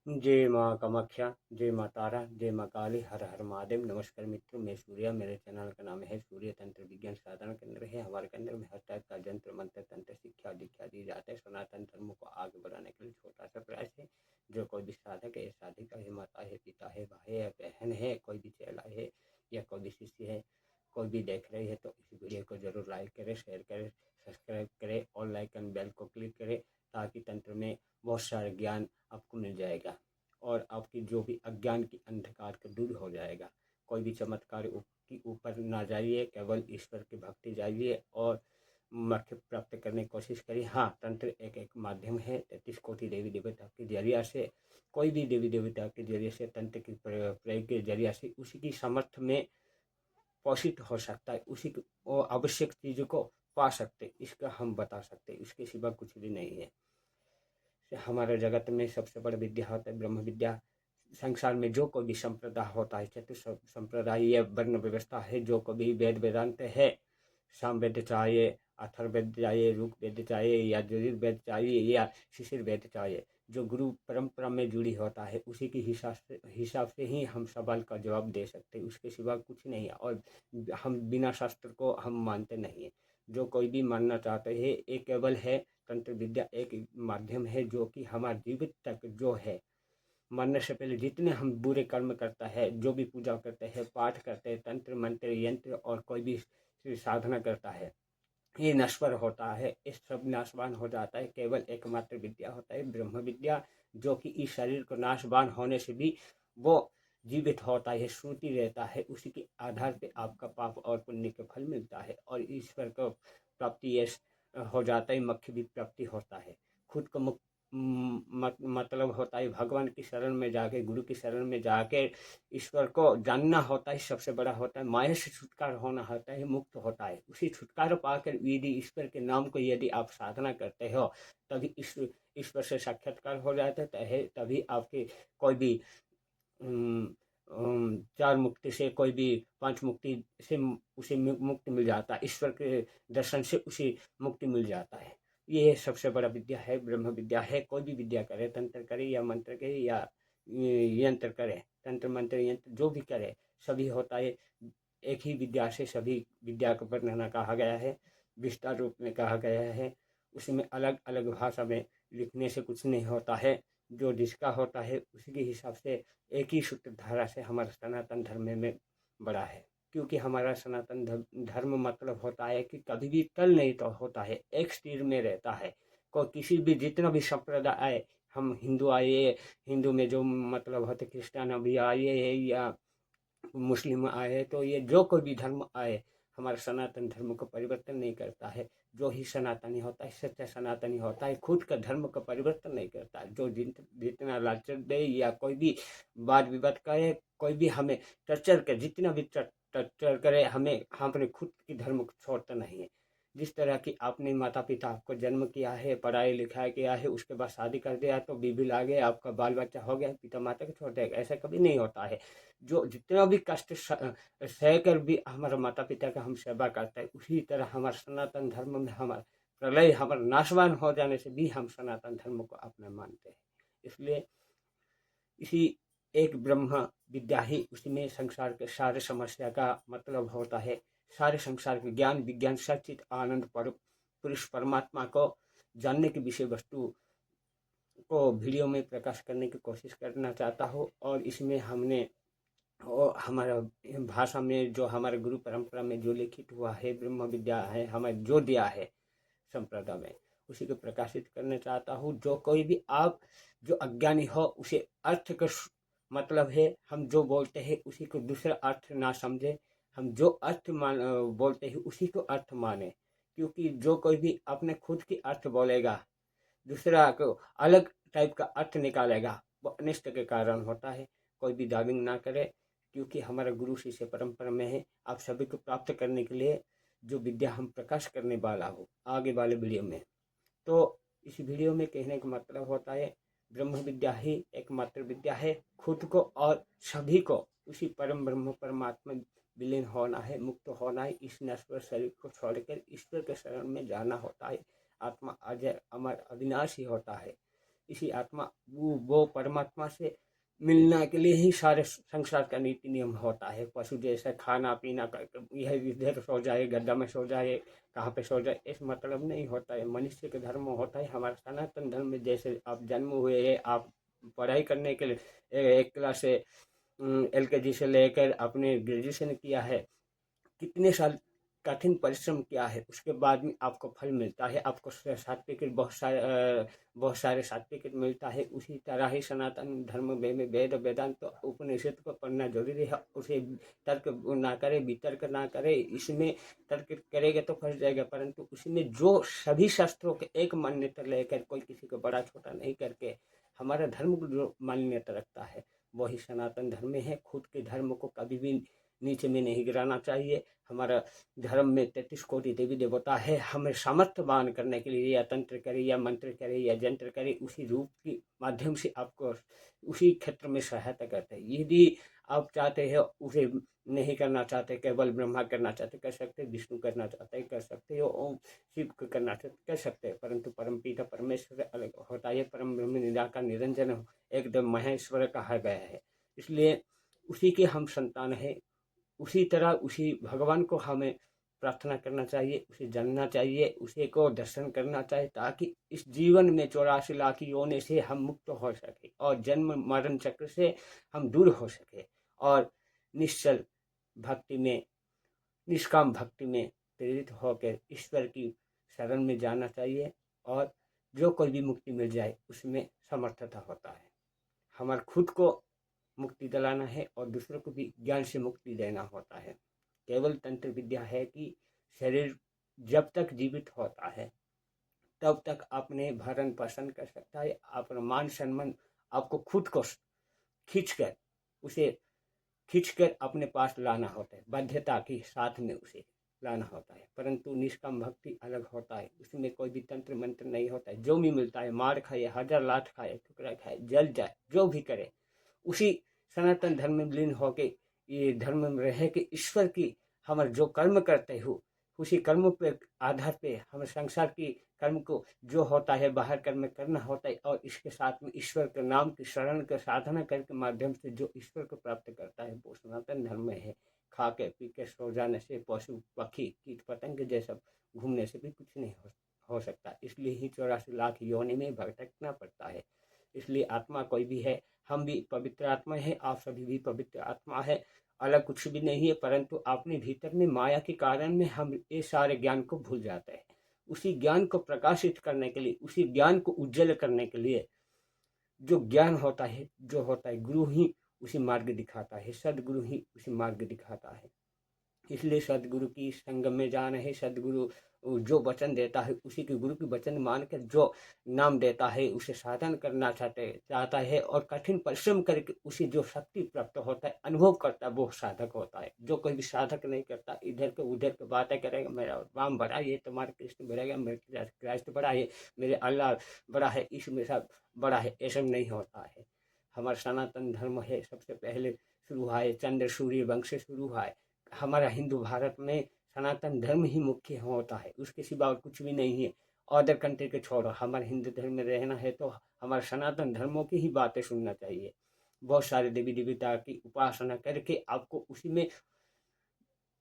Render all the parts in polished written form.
जय माँ कामाख्या, जय माँ तारा, जय माँ काली, हर हर महादेव। नमस्कार मित्रों, मैं सूर्या। मेरे चैनल का नाम है सूर्य तंत्र विज्ञान साधना केंद्र है। हमारे केंद्र में हर टाइप का जंत्र मंत्र तंत्र शिक्षा दीक्षा दी जाता है। सनातन धर्म को आगे बढ़ाने के लिए छोटा सा प्रयास है। जो कोई भी साधक है, साधिका है, माता है, पिता है, भाई है, बहन है, कोई भी चेला है या कोई भी शिष्य है, कोई भी देख रही है तो इस वीडियो को जरूर लाइक करे, शेयर करे, सब्सक्राइब करे और लाइकन बेल को क्लिक करे, ताकि तंत्र में बहुत सारे ज्ञान आपको मिल जाएगा और आपकी जो भी अज्ञान की अंधकार का दूर हो जाएगा। कोई भी चमत्कार के ऊपर ना जाइए, केवल ईश्वर की भक्ति जाइए और मोक्ष प्राप्त करने की कोशिश करिए। हाँ, तंत्र एक माध्यम है। 33 कोटि देवी देवता के जरिया से, कोई भी देवी देवता के जरिए से, तंत्र की प्रयोग के जरिया से उसी की समर्थ में पोषित हो सकता है, उसी को आवश्यक चीज़ों को पा सकते, इसका हम बता सकते, इसके सिवा कुछ भी नहीं है। हमारे जगत में सबसे बड़ा विद्या होता है ब्रह्म विद्या। संसार में जो कोई भी संप्रदाय होता है, चतुर संप्रदाय या वर्ण व्यवस्था है, जो कभी वेद वेदांत है, सामवेद चाहिए, अथर्ववेद चाहिए, ऋग वेद चाहिए या यजुर्वेद चाहिए या शिशिर चाहिए, जो गुरु परंपरा में जुड़ी होता है, उसी के हिसाब से ही हम सवाल का जवाब दे सकते हैं, उसके सिवा कुछ नहीं है। और हम बिना शास्त्र को हम मानते नहीं है। जो कोई भी मानना चाहते हैं, ये केवल है तंत्र विद्या एक माध्यम है, जो कि हमारे जीवित तक जो है, मरने से पहले जितने हम बुरे कर्म करता है, जो भी पूजा करते हैं, पाठ करते हैं, तंत्र मंत्र यंत्र और कोई भी साधना करता है, ये नश्वर होता है, इस सब नाशवान हो जाता है। केवल एकमात्र विद्या होता है ब्रह्म विद्या, जो कि इस शरीर को नाशवान होने से भी वो जीवित होता है, श्रुति रहता है। उसी के आधार पे आपका पाप और पुण्य का फल मिलता है और ईश्वर को प्राप्ति ये हो जाता है, मोक्ष भी प्राप्ति होता है। खुद को मुक्त मतलब होता है भगवान की शरण में जाके, गुरु की शरण में जाके ईश्वर को जानना होता है, सबसे बड़ा होता है। माया से छुटकारा होना होता है, मुक्त होता है। उसी छुटकारा पाकर यदि ईश्वर के नाम को यदि आप साधना करते हो, तभी ईश्वर से साक्षात्कार हो जाता है। तभी आपके कोई भी चार मुक्ति से, कोई भी पांच मुक्ति से उसे मुक्ति मिल जाता है। ईश्वर के दर्शन से उसे मुक्ति मिल जाता है। ये सबसे बड़ा विद्या है, ब्रह्म विद्या है। कोई भी विद्या करे, तंत्र करे या मंत्र करे या यंत्र करे, तंत्र मंत्र यंत्र जो भी करे, सभी होता है एक ही विद्या से। सभी विद्या को वर्णना कहा गया है, विस्तार रूप में कहा गया है। उसमें अलग अलग भाषा में लिखने से कुछ नहीं होता है। जो जिसका होता है उसी के हिसाब से एक ही सूत्रधारा से हमारा सनातन धर्म में बड़ा है। क्योंकि हमारा सनातन धर्म मतलब होता है कि कभी भी टल नहीं तो होता है, एक स्थिर में रहता है। कोई किसी भी जितना भी संप्रदाय आए, हम हिंदू आए, हिंदू में जो मतलब होते, क्रिश्चियन अभी आए या मुस्लिम आए, तो ये जो कोई भी धर्म आए, हमारा सनातन धर्म को परिवर्तन नहीं करता है। जो ही सनातनी होता है, सच्चा सनातनी होता है, खुद का धर्म का परिवर्तन नहीं करता। जो जितना लालच दे या कोई भी वाद विवाद करे, कोई भी हमें टर्चर करे, जितना भी टर्चर करे, हमें हम अपने खुद की धर्म को छोड़ता नहीं है। जिस तरह की आपने माता पिता आपको जन्म किया है, पढ़ाई लिखाई किया है, उसके बाद शादी कर दिया तो बीबी ला गए, आपका बाल बच्चा हो गया, पिता माता को छोड़ देगा, ऐसा कभी नहीं होता है। जो जितना भी कष्ट सह कर भी हमारे माता पिता का हम सेवा करते हैं, उसी तरह हमारे सनातन धर्म में हमारा प्रलय, हमारा नाशवान हो जाने से भी हम सनातन धर्म को अपना मानते हैं। इसलिए इसी एक ब्रह्म विद्या ही, उसी में संसार के सारे समस्या का मतलब होता है। सारे संसार के ज्ञान विज्ञान सचित आनंद पर पुरुष परमात्मा को जानने की विषय वस्तु को वीडियो में प्रकाश करने की कोशिश करना चाहता हूँ। और इसमें हमने और हमारा भाषा में जो हमारे गुरु परंपरा में जो लिखित हुआ है, ब्रह्म विद्या है हमें जो दिया है संप्रदाय में, उसी को प्रकाशित करना चाहता हूँ। जो कोई भी आप जो अज्ञानी हो, उसे अर्थ का मतलब है, हम जो बोलते हैं उसी को दूसरा अर्थ ना समझे। हम जो अर्थ बोलते हैं उसी को अर्थ माने। क्योंकि जो कोई भी अपने खुद की अर्थ बोलेगा, दूसरा को अलग टाइप का अर्थ निकालेगा, वो अनिष्ट के कारण होता है। कोई भी दाविंग ना करे, क्योंकि हमारा गुरु शिष्य परंपरा में है। आप सभी को प्राप्त करने के लिए जो विद्या हम प्रकाश करने वाला हो आगे वाले वीडियो में, तो इस वीडियो में कहने का मतलब होता है ब्रह्म विद्या ही एकमात्र विद्या है। खुद को और सभी को उसी परम ब्रह्म परमात्मा विलीन होना है, मुक्त होना है। इस नश्वर शरीर को छोड़कर ईश्वर के शरण में जाना होता है। आत्मा अजय अमर अविनाशी होता है। इसी आत्मा वो परमात्मा से मिलना के लिए ही सारे संसार का नीति नियम होता है। पशु जैसे खाना पीना यह इधर सो जाए, गड्ढा में सो जाए, कहाँ पे सो जाए, इस मतलब नहीं होता है। मनुष्य के धर्म होता है हमारा सनातन धर्म में। जैसे आप जन्म हुए, आप पढ़ाई करने के लिए एक क्लास से LKG से लेकर आपने ग्रेजुएशन किया है, कितने साल कठिन परिश्रम किया है, उसके बाद में आपको फल मिलता है, आपको सर्टिफिकेट बहुत सारे सर्टिफिकेट मिलता है। उसी तरह ही सनातन धर्म में वेद वेदांत तो उपनिषद को पढ़ना जरूरी है। उसे तर्क ना करे, वितर्क ना करे, इसमें तर्क करेगा तो फंस जाएगा, परंतु उसमें जो सभी शास्त्रों के एक मान्यता लेकर, कोई किसी को बड़ा छोटा नहीं करके हमारा धर्म जो मान्यता रखता है वही सनातन धर्म है। खुद के धर्म को कभी भी नीचे में नहीं गिराना चाहिए। हमारा धर्म में 33 कोटि देवी देवता है। हमें सामर्थ्यवान करने के लिए या तंत्र करे या मंत्र करे या जंत्र करे, उसी रूप के माध्यम से आपको उसी क्षेत्र में सहायता करते हैं। यदि आप चाहते हैं उसे नहीं करना चाहते, केवल ब्रह्मा करना चाहते कर सकते, विष्णु करना चाहते कर सकते हो, ओम शिव को करना चाहते कर सकते हैं, परंतु परम पिता परमेश्वर अलग होता है। परम ब्रह्म निराकार निरंजन एकदम महेश्वर कहा गया है। इसलिए उसी के हम संतान हैं। उसी तरह उसी भगवान को हमें प्रार्थना करना चाहिए, उसे जानना चाहिए, उसे को दर्शन करना चाहिए, ताकि इस जीवन में 84 लाख योनि से हम मुक्त हो सके और जन्म मरण चक्र से हम दूर हो सके और निश्चल भक्ति में, निष्काम भक्ति में प्रेरित होकर ईश्वर की शरण में जाना चाहिए। और जो कोई भी मुक्ति मिल जाए उसमें समर्थता होता है। हमारे खुद को मुक्ति दिलाना है और दूसरों को भी ज्ञान से मुक्ति देना होता है। केवल तंत्र विद्या है कि शरीर जब तक जीवित होता है तब तक अपने भरण पोषण कर सकता है। अपना मान सम्मान आपको खुद को खींचकर उसे खींचकर अपने पास लाना होता है, बाध्यता के साथ में उसे लाना होता है। परंतु निष्काम भक्ति अलग होता है, उसमें कोई भी तंत्र मंत्र नहीं होता है। जो भी मिलता है, मार खाए, हजार लाठ खाए, टुकड़ा खाए, जल जाए, जो भी करे, उसी सनातन धर्म में विलीन होके ये धर्म में रह के ईश्वर की हमारे जो कर्म करते हो उसी कर्म पे आधार पे हमें संसार की कर्म को जो होता है बाहर कर्म करना होता है, और इसके साथ में ईश्वर के नाम की शरण का साधना करके माध्यम से जो ईश्वर को प्राप्त करता है वो सनातन धर्म में है। खा के पी के सो जाने से, पशु पक्षी कीट पतंग जैसा घूमने से भी कुछ नहीं हो सकता। इसलिए ही 84 लाख योनि में भटकना पड़ता है। इसलिए आत्मा कोई भी है, हम भी पवित्र आत्मा है, आप सभी भी पवित्र आत्मा है, अलग कुछ भी नहीं है। परंतु अपने भीतर में माया के कारण में हम ये सारे ज्ञान को भूल जाते हैं। उसी ज्ञान को प्रकाशित करने के लिए, उसी ज्ञान को उज्जवल करने के लिए जो ज्ञान होता है, जो होता है, गुरु ही उसी मार्ग दिखाता है, सदगुरु ही उसी मार्ग दिखाता है। इसलिए सदगुरु की संगम में जाना है। सदगुरु जो वचन देता है उसी के गुरु के वचन मानकर जो नाम देता है उसे साधन करना चाहता है और कठिन परिश्रम करके उसे जो शक्ति प्राप्त होता है, अनुभव करता है, वो साधक होता है। जो कोई भी साधक नहीं करता, इधर के उधर के बातें करेगा, मेरा राम बड़ा है, तुम्हारा कृष्ण बढ़ेगा, मेरे क्राइस्ट बड़ा है, मेरे अल्लाह बड़ा है, इसमें सब बड़ा है, ऐसा नहीं होता है। हमारा सनातन धर्म है, सबसे पहले शुरू हुआ है चंद्र सूर्य वंश से शुरू हुआ है। हमारा हिंदू भारत में सनातन धर्म ही मुख्य होता है, उसके सिवा और कुछ भी नहीं है। अदर कंट्री के छोड़ो, हमारे हिंदू धर्म में रहना है तो हमारे सनातन धर्मों की ही बातें सुनना चाहिए। बहुत सारे देवी देवता की उपासना करके आपको उसी में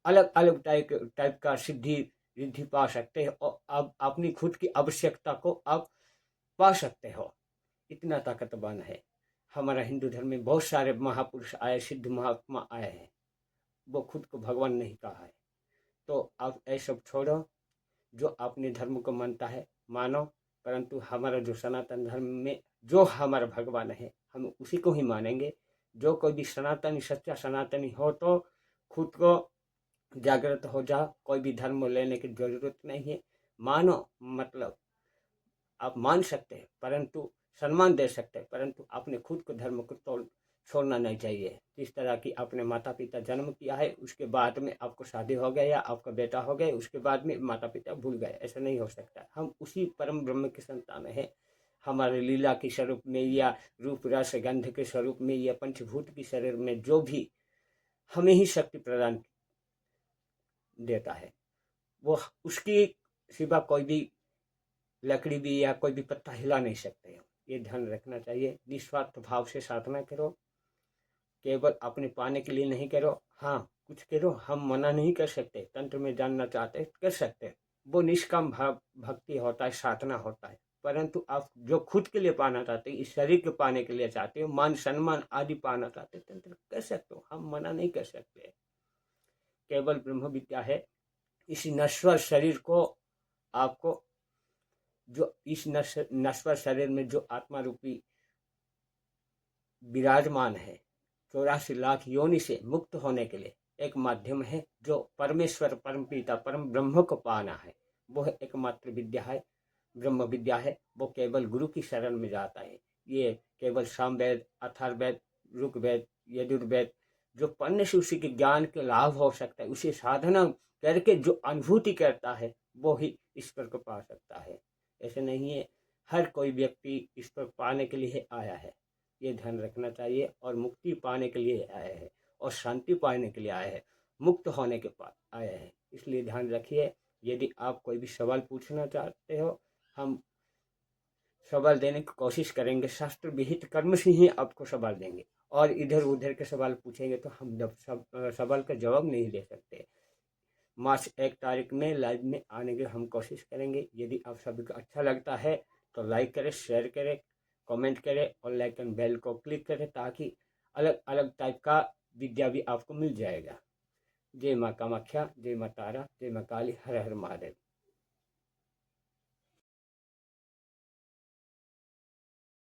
अलग अलग टाइप का सिद्धि रिद्धि पा सकते हो और आप अपनी खुद की आवश्यकता को आप पा सकते हो। इतना ताकतवान है हमारा हिंदू धर्म में। बहुत सारे महापुरुष आए, सिद्ध महात्मा आए हैं, वो खुद को भगवान नहीं कहा है। तो आप ऐसा सब छोड़ो, जो अपने धर्म को मानता है मानो, परंतु हमारा जो सनातन धर्म में जो हमारा भगवान है हम उसी को ही मानेंगे। जो कोई भी सनातनी सच्चा सनातनी हो तो खुद को जागृत हो जाओ, कोई भी धर्म लेने की जरूरत नहीं है। मानो मतलब आप मान सकते हैं, परंतु सम्मान दे सकते हैं, परंतु अपने खुद को धर्म को तोड़ छोड़ना नहीं चाहिए। जिस तरह की अपने माता पिता जन्म किया है, उसके बाद में आपको शादी हो गया या आपका बेटा हो गया, उसके बाद में माता पिता भूल गए, ऐसा नहीं हो सकता। हम उसी परम ब्रह्म की संतान है। हमारे लीला के स्वरूप में या रूप रस गंध के स्वरूप में या पंचभूत की शरीर में जो भी हमें ही शक्ति प्रदान देता है, वो उसकी सिवा कोई भी लकड़ी भी या कोई भी पत्ता हिला नहीं सकते हो। ये ध्यान रखना चाहिए। निस्वार्थ भाव से साधना करो, केवल अपने पाने के लिए नहीं करो। हाँ, कुछ करो, हम मना नहीं कर सकते। तंत्र में जानना चाहते कर सकते, वो निष्काम भाव भक्ति होता है, साधना होता है। परंतु आप जो खुद के लिए पाना चाहते हो, इस शरीर के पाने के लिए चाहते हो, मान सम्मान आदि पाना चाहते हो, तंत्र कर सकते हो, हम मना नहीं कर सकते। केवल ब्रह्म विद्या है। इस नश्वर शरीर को आपको, जो इस नश्वर शरीर में जो आत्मा रूपी विराजमान है, 84 लाख योनि से मुक्त होने के लिए एक माध्यम है, जो परमेश्वर परम पिता परम ब्रह्म को पाना है। वो है एकमात्र विद्या है, ब्रह्म विद्या है। वो केवल गुरु की शरण में जाता है। ये केवल सामवेद, अथर्ववेद, ऋग्वेद, यजुर्वेद जो पढ़ने से उसी के ज्ञान के लाभ हो सकता है, उसे साधना करके जो अनुभूति करता है, वो ही ईश्वर को पा सकता है। ऐसे नहीं है, हर कोई व्यक्ति ईश्वर पाने के लिए आया है, ये ध्यान रखना चाहिए। और मुक्ति पाने के लिए आया है, और शांति पाने के लिए आया है, मुक्त होने के पास आया है। इसलिए ध्यान रखिए। यदि आप कोई भी सवाल पूछना चाहते हो, हम सवाल देने की कोशिश करेंगे। शास्त्र विहित कर्म से ही आपको सवाल देंगे, और इधर उधर के सवाल पूछेंगे तो हम जब सवाल का जवाब नहीं दे सकते। मार्च 1 तारीख में लाइव में आने की हम कोशिश करेंगे। यदि आप सभी को अच्छा लगता है तो लाइक करें, शेयर करें, कमेंट करें और लाइक एंड बेल को क्लिक करें, ताकि अलग अलग टाइप का विद्या भी आपको मिल जाएगा। जय माँ कामाख्या, जय माँ तारा, जय माँ काली, हर हर महादेव।